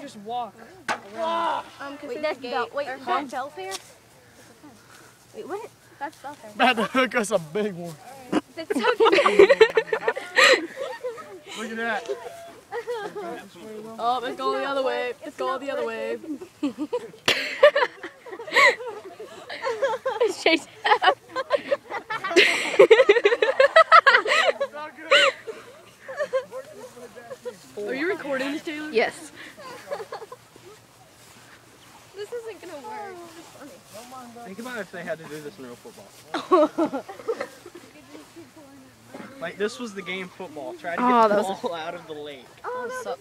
just walk. Wait, that's belt. Wait, is that Belfair? Wait, what? That's Belfair. About to hook us a big one. That's so good. Look at that. Oh, it's going the other way. It's going the other way. It's chasing. Are you recording this, Taylor? Yes. This isn't gonna work. Think about if they had to do this in real football. Like, this was the game football. Try to get the ball out of the lake. Oh, no,